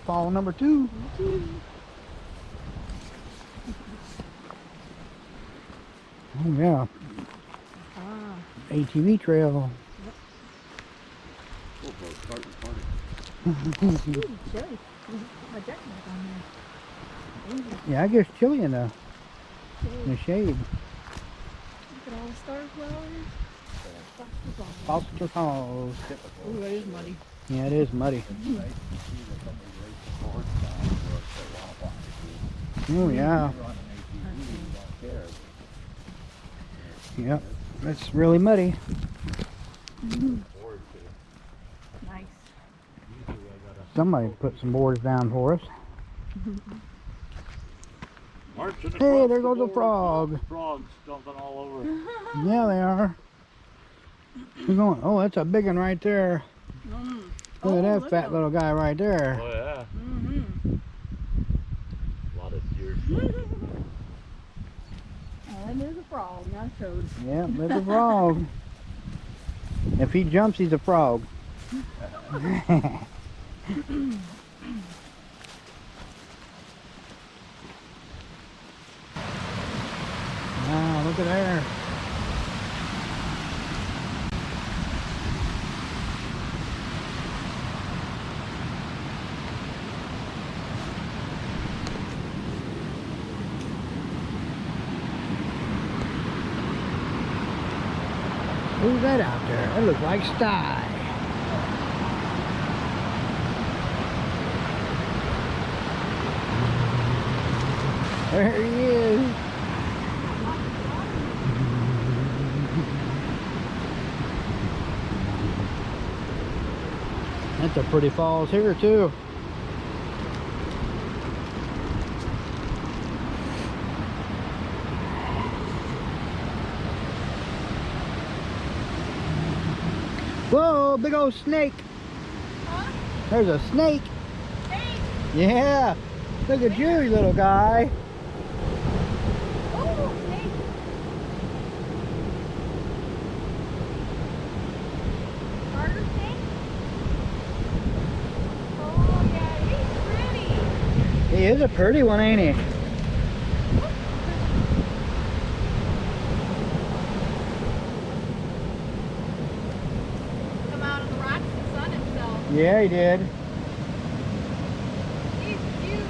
waterfall number 2. Oh yeah. ATV trail. Yeah, I guess chilly in the shade. Look at all the star flowers. Waterfalls. Oh, that is muddy. Yeah, it is muddy. Oh yeah. Yep, it's really muddy. Nice. Somebody put some boards down for us. Hey, there goes a frog. Frogs jumping all over. Yeah, they are. We're going. Oh, that's a big one right there. Look at that fat little guy right there. Oh yeah. A lot of deer. Oh, that is a frog. I showed. Yeah, that's a frog. If he jumps, he's a frog. Wow, look at there. Who's that out there? That looks like Sty. There he is. That's a pretty falls here too. Whoa, big old snake. Huh? There's a snake. Snake? Yeah. Look at you, little guy. Oh, snake. Garter snake? Oh, yeah, he's pretty. He is a pretty one, ain't he? Come out of the rocks and sun himself. Yeah, he did. He's cute.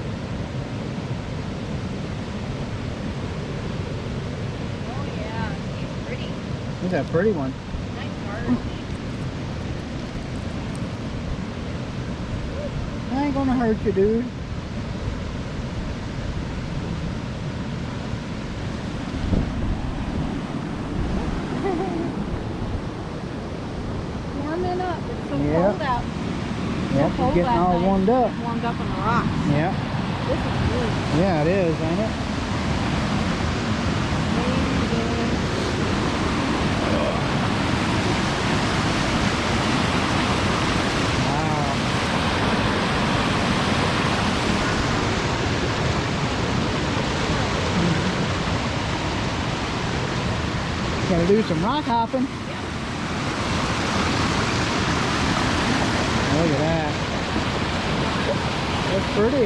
Oh, yeah, he's pretty. He's a pretty one. Nice garter snake. I ain't gonna hurt you, dude. Warming up. It's so Yeah. cold out. Yep, cold he's getting that all night. warmed up. Warmed up on the rocks. Yeah. This is good. Yeah, it is, ain't it? Wow. Gotta do some rock hopping. Look at that. That's pretty.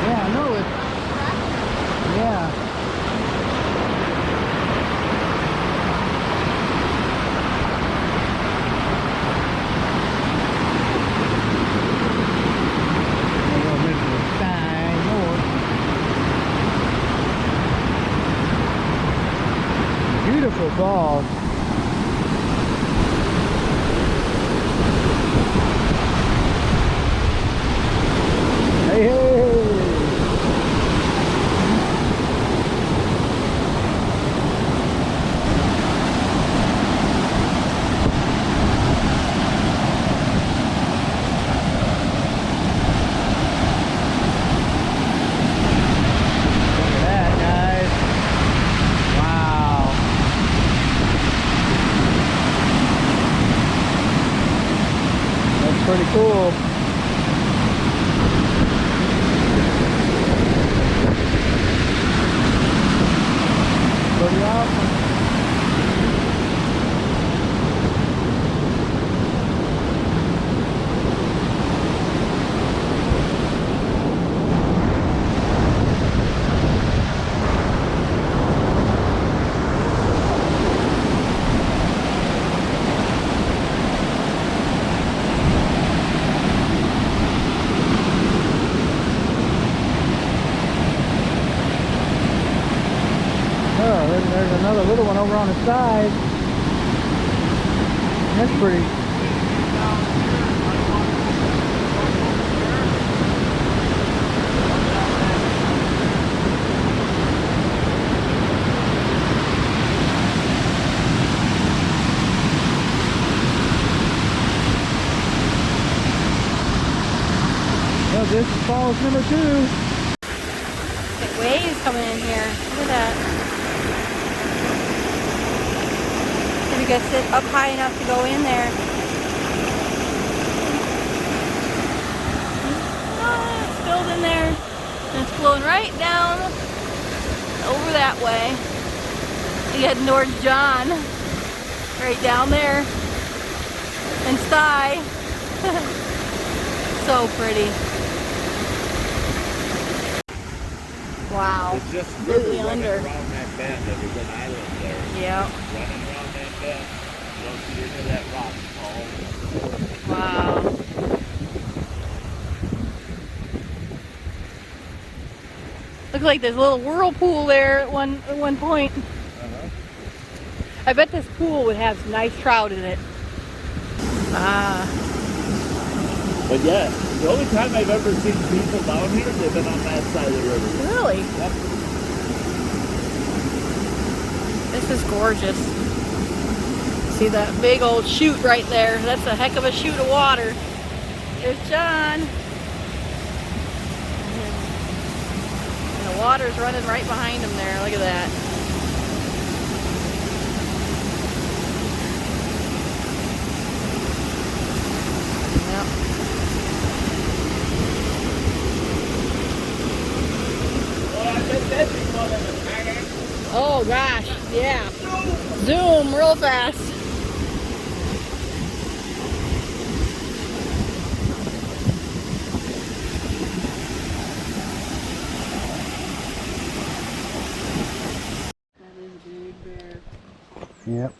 Yeah, I know it. Yeah. There goes Mr. Sty North. Beautiful falls. Hey, hey! Look at that, guys. Wow. That's pretty cool. Pretty awesome. over on the side. That's pretty. Well, this is falls number 2. The waves coming in here. Look at that. If you guys sit up high enough to go in there. Oh, it's filled in there. And it's flowing right down over that way. You head north John. Right down there. And Sty. So pretty. Wow. It's just Completely under. around that bend. There's an island there. Yeah. Running around that bend. You don't see any of that rock. Wow. Looks like there's a little whirlpool there at one point. I bet this pool would have some nice trout in it. Ah. But yeah, the only time I've ever seen people down here, they've been on that side of the river. Really? Yep. This is gorgeous. See that big old chute right there? That's a heck of a chute of water. There's John. And the water's running right behind him there. Look at that. Yep. Oh gosh, yeah. Zoom real fast. That is a big bear. Yep.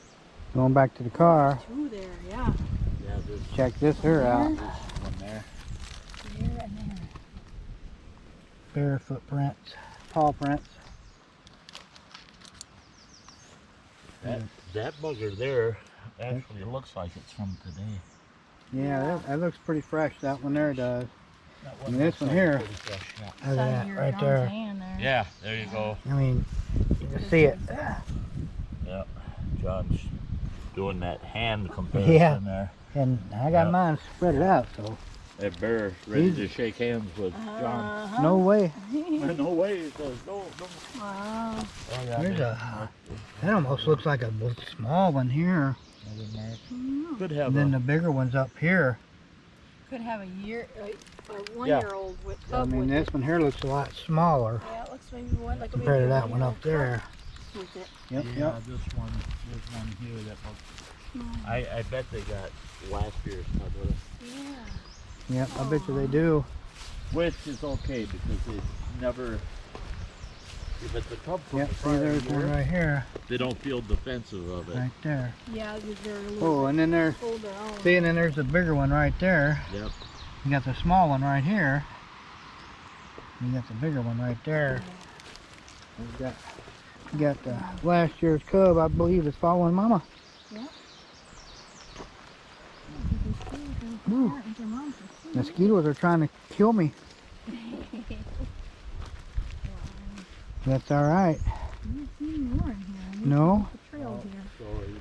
Going back to the car. 2 there, yeah. Yeah, there's Check this here out. one there. There and there. Bear footprints, paw prints. That bugger there actually looks like it's from today. Yeah, that looks pretty fresh. That one there does. That And this looks one like here. pretty fresh, yeah. Look at that Your right John's there. hand there. Yeah, there you go. I mean, you can see it. Yeah, John's doing that hand comparison Yeah. there. And I got Yep. mine spread it out, so That bear ready to shake hands with John. Uh-huh. no way. No way, it says no. Wow. Oh, yeah, There's they- that almost looks like a small one here. Could have And then a, the bigger one's up here. Could have a 1-year-old with I mean, this one here looks a lot smaller Yeah, it looks maybe one like a compared to maybe that one up there. with it. Yep, yeah, yep. this one here that looks. I bet they got last year's cub with it. Yeah. Yep, I bet you they do. Which is okay because they never. If it's a cub from Yep, the see prior there's year, one right here. they don't feel defensive of it. Right there. Yeah, they're a little Oh, and then there's, hold their own. see, and then there's the bigger one right there. Yep. You got the small one right here. You got the bigger one right there. You got the last year's cub, I believe, is following mama. Yeah. Ooh. Mosquitoes are trying to kill me. That's all right. No,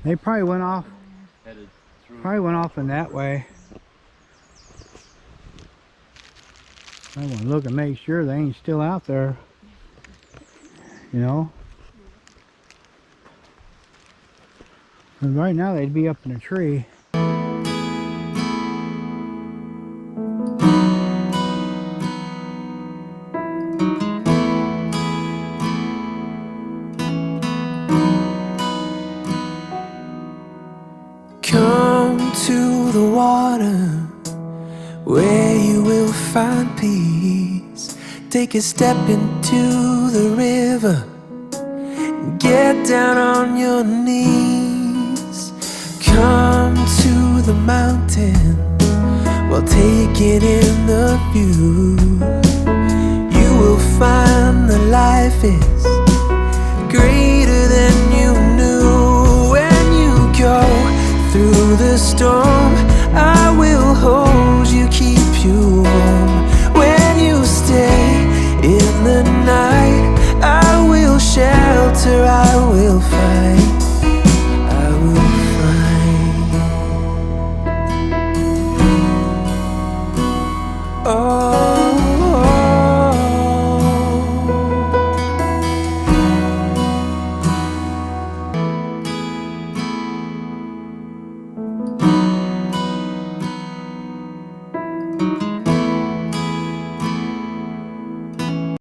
they probably went off. Headed through. Probably went off in that way. I want to look and make sure they ain't still out there. You know. And right now they'd be up in a tree. Come to the water where you will find peace. Take a step into the river and get down on your knees. Come to the mountain while taking in the view. You will find that life is greater than you knew. through the storm. I will hold you, keep you warm. When you stay in the night, I will shelter, I will fight, I will fight. Oh.